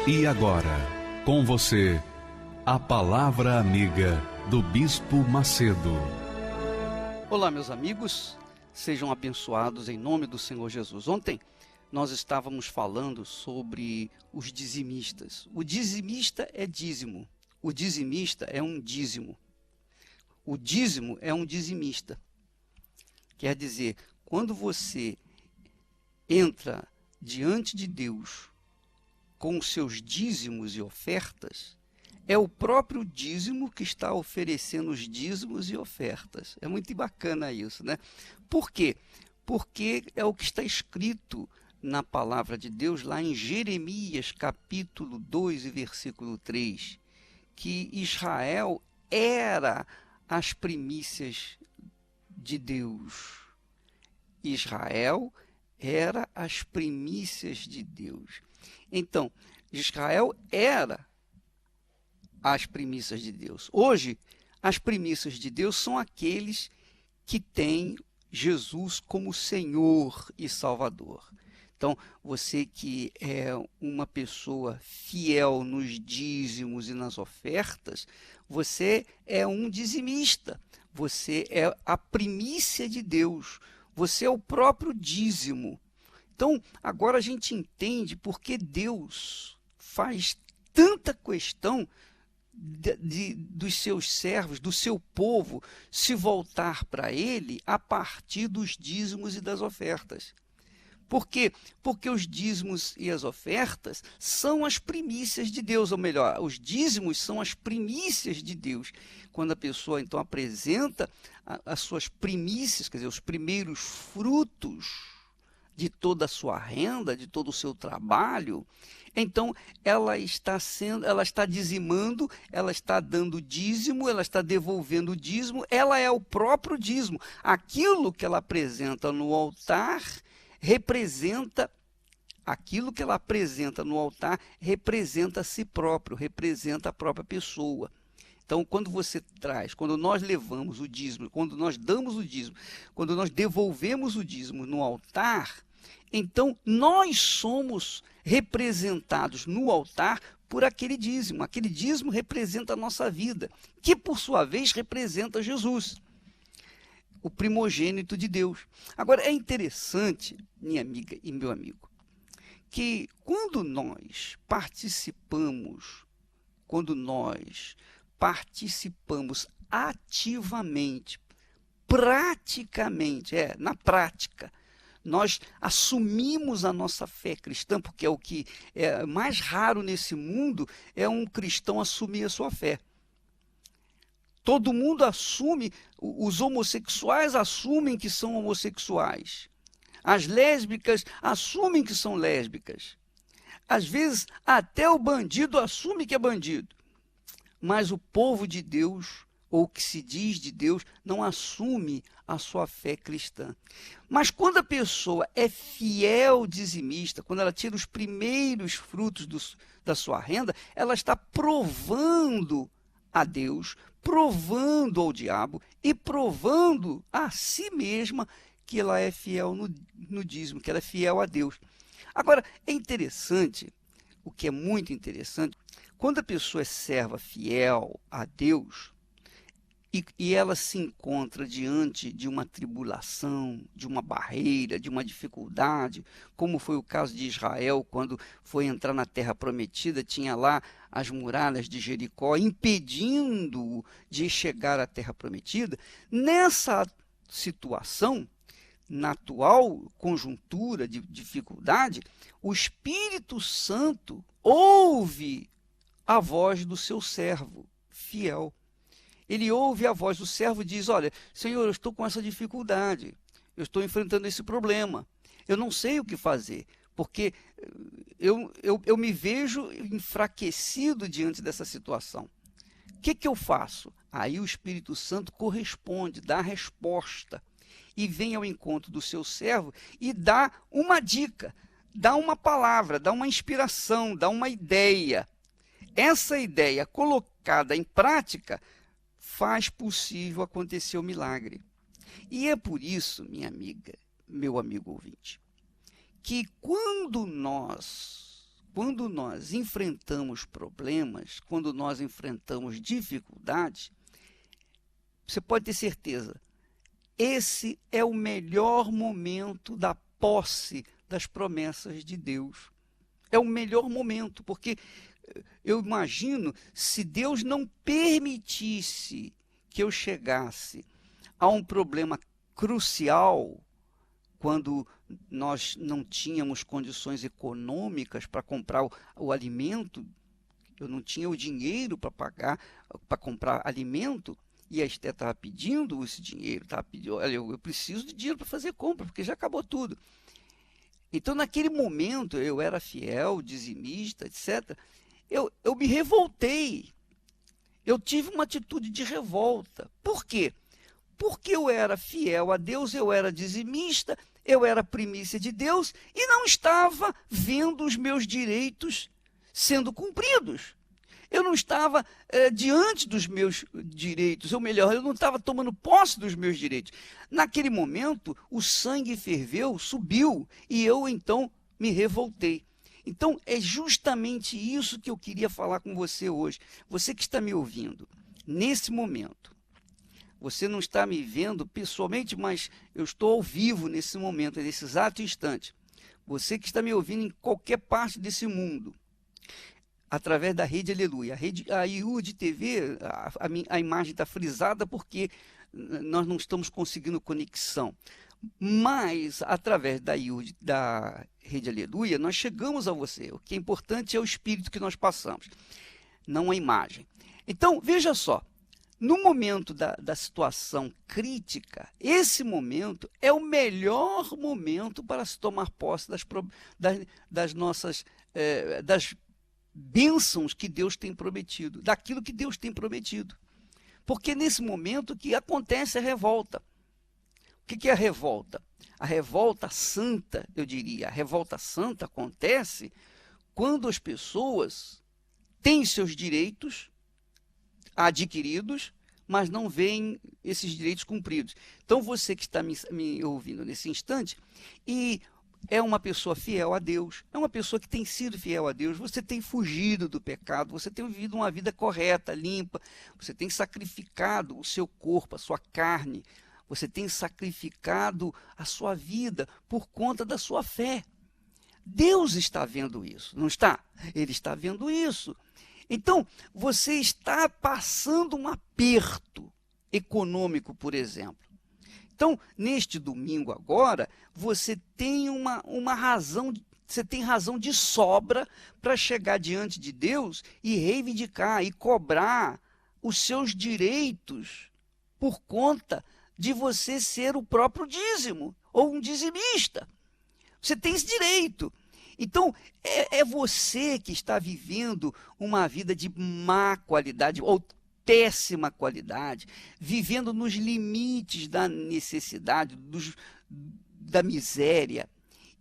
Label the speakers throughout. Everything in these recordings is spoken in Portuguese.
Speaker 1: E agora, com você, a Palavra Amiga do Bispo Macedo.
Speaker 2: Olá, meus amigos, sejam abençoados em nome do Senhor Jesus. Ontem nós estávamos falando sobre os dizimistas. O dizimista é dízimo, o dizimista é um dízimo. O dízimo é um dizimista. Quer dizer, quando você entra diante de Deus com os seus dízimos e ofertas, é o próprio dízimo que está oferecendo os dízimos e ofertas. É muito bacana isso, né? Por quê? Porque é o que está escrito na palavra de Deus lá em Jeremias capítulo 2 e versículo 3, que Israel era as primícias de Deus. Israel era as primícias de Deus. Então, Israel era as primícias de Deus. Hoje, as primícias de Deus são aqueles que têm Jesus como Senhor e Salvador. Então, você que é uma pessoa fiel nos dízimos e nas ofertas, você é um dizimista, você é a primícia de Deus, você é o próprio dízimo. Então, agora a gente entende por que Deus faz tanta questão dos seus servos, do seu povo, se voltar para Ele a partir dos dízimos e das ofertas. Por quê? Porque os dízimos e as ofertas são as primícias de Deus, ou melhor, os dízimos são as primícias de Deus. Quando a pessoa, então, apresenta as suas primícias, quer dizer, os primeiros frutos de toda a sua renda, de todo o seu trabalho, então ela está dizimando, ela está dando dízimo, ela está devolvendo o dízimo, ela é o próprio dízimo. Aquilo que ela apresenta no altar representa a si próprio, representa a própria pessoa. Então, quando nós levamos o dízimo, quando nós damos o dízimo, quando nós devolvemos o dízimo no altar, então nós somos representados no altar por aquele dízimo. Aquele dízimo representa a nossa vida, que por sua vez representa Jesus, o primogênito de Deus. Agora, é interessante, minha amiga e meu amigo, que quando nós participamos ativamente, praticamente, na prática, nós assumimos a nossa fé cristã, porque é o que é mais raro nesse mundo, é um cristão assumir a sua fé. Todo mundo assume, os homossexuais assumem que são homossexuais. As lésbicas assumem que são lésbicas. Às vezes, até o bandido assume que é bandido. Mas o povo de Deus, ou o que se diz de Deus, não assume a sua fé cristã. Mas quando a pessoa é fiel dizimista, quando ela tira os primeiros frutos da sua renda, ela está provando a Deus, provando ao diabo e provando a si mesma que ela é fiel no dízimo, que ela é fiel a Deus. Agora, é interessante, o que é muito interessante, quando a pessoa é serva fiel a Deus e ela se encontra diante de uma tribulação, de uma barreira, de uma dificuldade, como foi o caso de Israel, quando foi entrar na Terra Prometida, tinha lá as muralhas de Jericó impedindo-o de chegar à Terra Prometida. Nessa situação, na atual conjuntura de dificuldade, o Espírito Santo ouve a voz do seu servo fiel. Ele ouve a voz do servo e diz: olha, Senhor, eu estou com essa dificuldade, eu estou enfrentando esse problema, eu não sei o que fazer, porque eu me vejo enfraquecido diante dessa situação. O que eu faço? Aí o Espírito Santo corresponde, dá a resposta, e vem ao encontro do seu servo e dá uma dica, dá uma palavra, dá uma inspiração, dá uma ideia. Essa ideia colocada em prática faz possível acontecer o milagre. E é por isso, minha amiga, meu amigo ouvinte, que quando nós quando nós enfrentamos problemas, quando nós enfrentamos dificuldades, você pode ter certeza, esse é o melhor momento da posse das promessas de Deus. É o melhor momento, porque eu imagino, se Deus não permitisse que eu chegasse a um problema crucial, quando nós não tínhamos condições econômicas para comprar o alimento, eu não tinha o dinheiro para pagar, para comprar alimento, e a Esté estava pedindo esse dinheiro, estava pedindo, olha, eu preciso de dinheiro para fazer compra, porque já acabou tudo. Então, naquele momento, eu era fiel, dizimista, etc. Eu me revoltei. Eu tive uma atitude de revolta. Por quê? Porque eu era fiel a Deus, eu era dizimista, eu era primícia de Deus e não estava vendo os meus direitos sendo cumpridos. Eu não estava diante dos meus direitos, ou melhor, eu não estava tomando posse dos meus direitos. Naquele momento, o sangue ferveu, subiu, e eu então me revoltei. Então, é justamente isso que eu queria falar com você hoje. Você que está me ouvindo, nesse momento, você não está me vendo pessoalmente, mas eu estou ao vivo nesse momento, nesse exato instante. Você que está me ouvindo em qualquer parte desse mundo, através da Rede Aleluia. A IUD TV, a imagem está frisada porque nós não estamos conseguindo conexão. Mas, através da IUD, da Rede Aleluia, nós chegamos a você. O que é importante é o espírito que nós passamos, não a imagem. Então, veja só, no momento da situação crítica, esse momento é o melhor momento para se tomar posse das nossas das bênçãos que Deus tem prometido, daquilo que Deus tem prometido. Porque nesse momento que acontece a revolta. O que é a revolta? A revolta santa, eu diria, a revolta santa acontece quando as pessoas têm seus direitos adquiridos, mas não veem esses direitos cumpridos. Então você que está me ouvindo nesse instante e é uma pessoa fiel a Deus, é uma pessoa que tem sido fiel a Deus, você tem fugido do pecado, você tem vivido uma vida correta, limpa, você tem sacrificado o seu corpo, a sua carne, você tem sacrificado a sua vida por conta da sua fé. Deus está vendo isso, não está? Ele está vendo isso. Então, você está passando um aperto econômico, por exemplo. Então, neste domingo agora, você tem uma razão, você tem razão de sobra para chegar diante de Deus e reivindicar e cobrar os seus direitos por conta de você ser o próprio dízimo ou um dizimista. Você tem esse direito. Então, é você que está vivendo uma vida de má qualidade ou péssima qualidade, vivendo nos limites da necessidade, da miséria,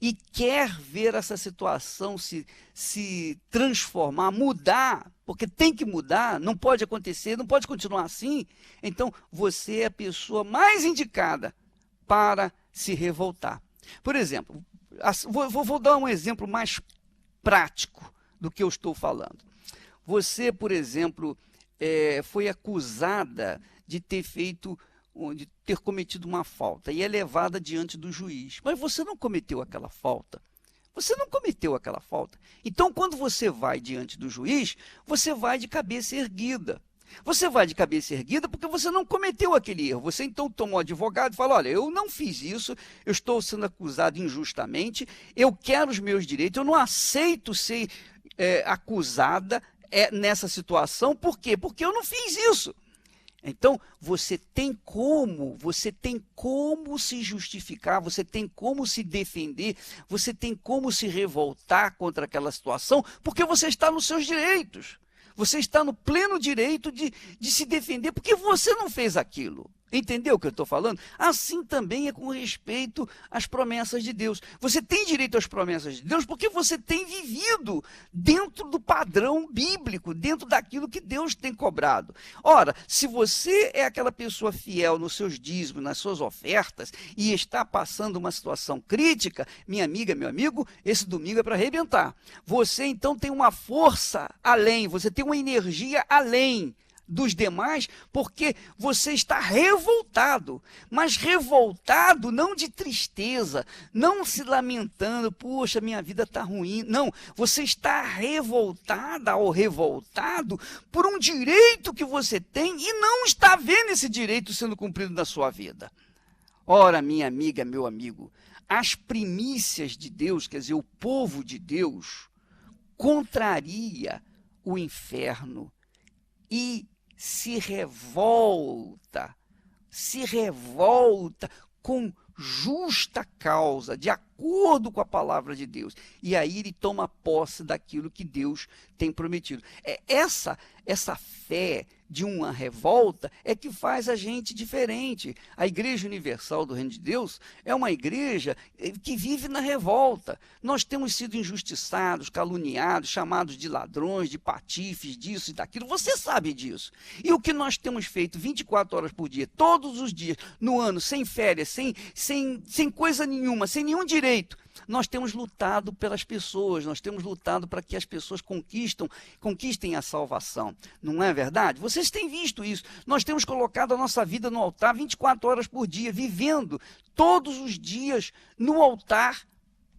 Speaker 2: e quer ver essa situação se transformar, mudar, porque tem que mudar, não pode acontecer, não pode continuar assim. Então, você é a pessoa mais indicada para se revoltar. Por exemplo, vou dar um exemplo mais prático do que eu estou falando. Você, por exemplo, foi acusada de ter cometido uma falta e é levada diante do juiz. Mas você não cometeu aquela falta. Você não cometeu aquela falta. Então, quando você vai diante do juiz, você vai de cabeça erguida. Você vai de cabeça erguida porque você não cometeu aquele erro. Você então tomou um advogado e fala, olha, eu não fiz isso, eu estou sendo acusado injustamente, eu quero os meus direitos, eu não aceito ser acusada nessa situação. Por quê? Porque eu não fiz isso. Então, você tem como se justificar, você tem como se defender, você tem como se revoltar contra aquela situação, porque você está nos seus direitos. Você está no pleno direito de se defender, porque você não fez aquilo. Entendeu o que eu estou falando? Assim também é com respeito às promessas de Deus. Você tem direito às promessas de Deus porque você tem vivido dentro do padrão bíblico, dentro daquilo que Deus tem cobrado. Ora, se você é aquela pessoa fiel nos seus dízimos, nas suas ofertas, e está passando uma situação crítica, minha amiga, meu amigo, esse domingo é para arrebentar. Você então tem uma força além, você tem uma energia além dos demais, porque você está revoltado, mas revoltado não de tristeza, não se lamentando, poxa, minha vida está ruim, não, você está revoltada ou revoltado por um direito que você tem e não está vendo esse direito sendo cumprido na sua vida. Ora, minha amiga, meu amigo, as primícias de Deus, quer dizer, o povo de Deus, contraria o inferno e se revolta com justa causa, de acordo com a palavra de Deus. E aí ele toma posse daquilo que Deus tem prometido. Essa fé de uma revolta é que faz a gente diferente. A Igreja Universal do Reino de Deus é uma igreja que vive na revolta. Nós temos sido injustiçados, caluniados, chamados de ladrões, de patifes, disso e daquilo. Você sabe disso. E o que nós temos feito 24 horas por dia, todos os dias, no ano, sem férias, sem coisa nenhuma, sem nenhum direito, nós temos lutado pelas pessoas, nós temos lutado para que as pessoas conquistem a salvação. Não é verdade? Vocês têm visto isso. Nós temos colocado a nossa vida no altar 24 horas por dia, vivendo todos os dias no altar.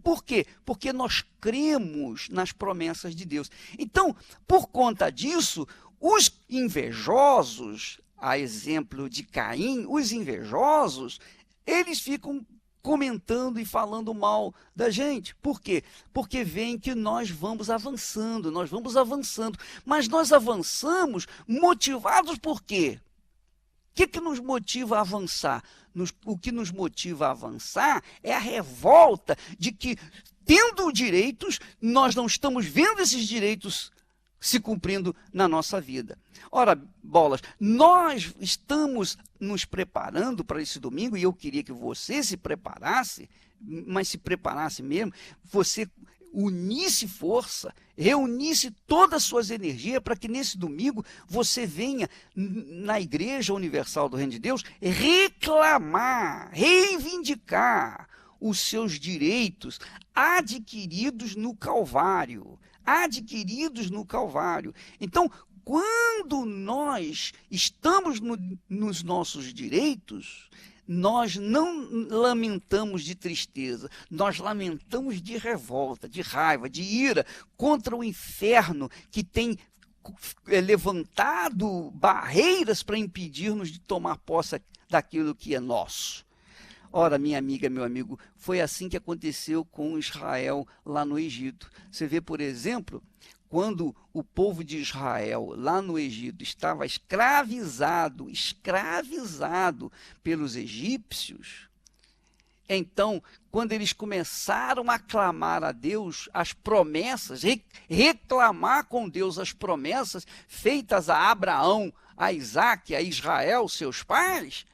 Speaker 2: Por quê? Porque nós cremos nas promessas de Deus. Então, por conta disso, os invejosos, a exemplo de Caim, os invejosos, eles ficam comentando e falando mal da gente. Por quê? Porque veem que nós vamos avançando, mas nós avançamos motivados por quê? O que nos motiva a avançar? O que nos motiva a avançar é a revolta de que, tendo direitos, nós não estamos vendo esses direitos se cumprindo na nossa vida. Ora, bolas, nós estamos nos preparando para esse domingo, e eu queria que você se preparasse, mas se preparasse mesmo, você unisse força, reunisse todas as suas energias para que nesse domingo você venha na Igreja Universal do Reino de Deus reclamar, reivindicar os seus direitos adquiridos no Calvário. Então, quando nós estamos nos nossos direitos, nós não lamentamos de tristeza, nós lamentamos de revolta, de raiva, de ira contra o inferno que tem levantado barreiras para impedir-nos de tomar posse daquilo que é nosso. Ora, minha amiga, meu amigo, foi assim que aconteceu com Israel lá no Egito. Você vê, por exemplo, quando o povo de Israel lá no Egito estava escravizado pelos egípcios, então, quando eles começaram a clamar a Deus as promessas, reclamar com Deus as promessas feitas a Abraão, a Isaque, a Israel, seus pais,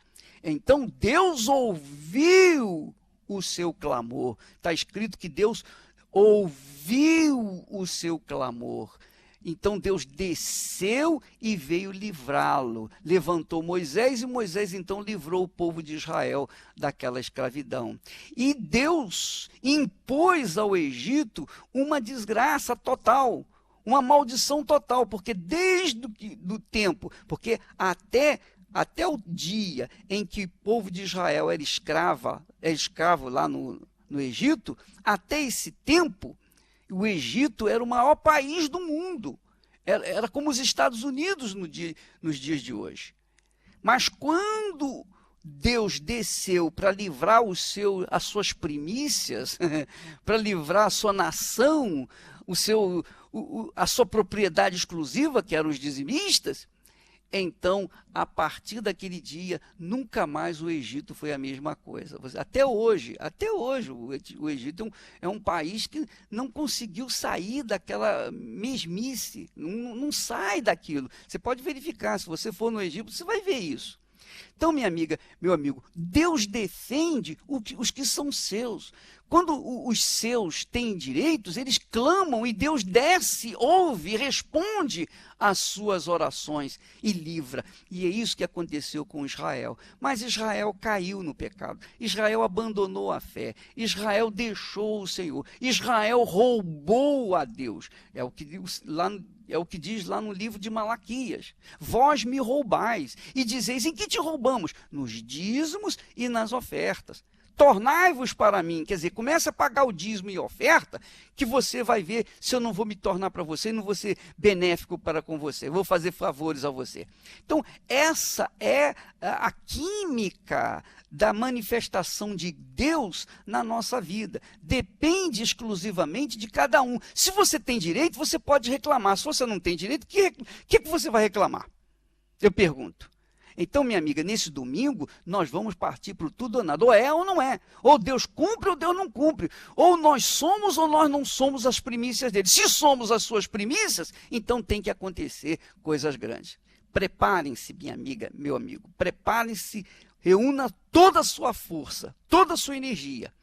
Speaker 2: então Deus ouviu o seu clamor. Está escrito que Deus ouviu o seu clamor. Então Deus desceu e veio livrá-lo. Levantou Moisés e Moisés então livrou o povo de Israel daquela escravidão. E Deus impôs ao Egito uma desgraça total, uma maldição total, porque desde o tempo, porque até o dia em que o povo de Israel era escravo lá no Egito, até esse tempo, o Egito era o maior país do mundo. Era como os Estados Unidos nos dias de hoje. Mas quando Deus desceu para livrar as suas primícias, para livrar a sua nação, a sua propriedade exclusiva, que eram os dizimistas, então, a partir daquele dia, nunca mais o Egito foi a mesma coisa. Até hoje, o Egito é um país que não conseguiu sair daquela mesmice, não sai daquilo. Você pode verificar, se você for no Egito, você vai ver isso. Então, minha amiga, meu amigo, Deus defende os que são seus. Quando os seus têm direitos, eles clamam e Deus desce, ouve, responde às suas orações e livra. E é isso que aconteceu com Israel. Mas Israel caiu no pecado. Israel abandonou a fé. Israel deixou o Senhor. Israel roubou a Deus. É o que diz lá no livro de Malaquias. Vós me roubais e dizeis: em que te roubamos? Nos dízimos e nas ofertas. Tornai-vos para mim, quer dizer, comece a pagar o dízimo e oferta, que você vai ver se eu não vou me tornar para você, não vou ser benéfico para com você, vou fazer favores a você. Então, essa é a química da manifestação de Deus na nossa vida. Depende exclusivamente de cada um. Se você tem direito, você pode reclamar. Se você não tem direito, o que você vai reclamar? Eu pergunto. Então, minha amiga, nesse domingo, nós vamos partir para o tudo ou nada. Ou é ou não é. Ou Deus cumpre ou Deus não cumpre. Ou nós somos ou nós não somos as primícias dele. Se somos as suas primícias, então tem que acontecer coisas grandes. Preparem-se, minha amiga, meu amigo. Preparem-se, reúna toda a sua força, toda a sua energia,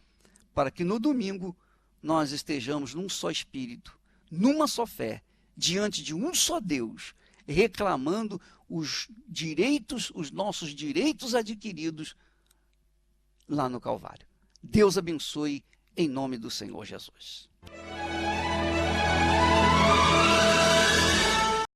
Speaker 2: para que no domingo nós estejamos num só espírito, numa só fé, diante de um só Deus, reclamando os direitos, os nossos direitos adquiridos lá no Calvário. Deus abençoe em nome do Senhor Jesus.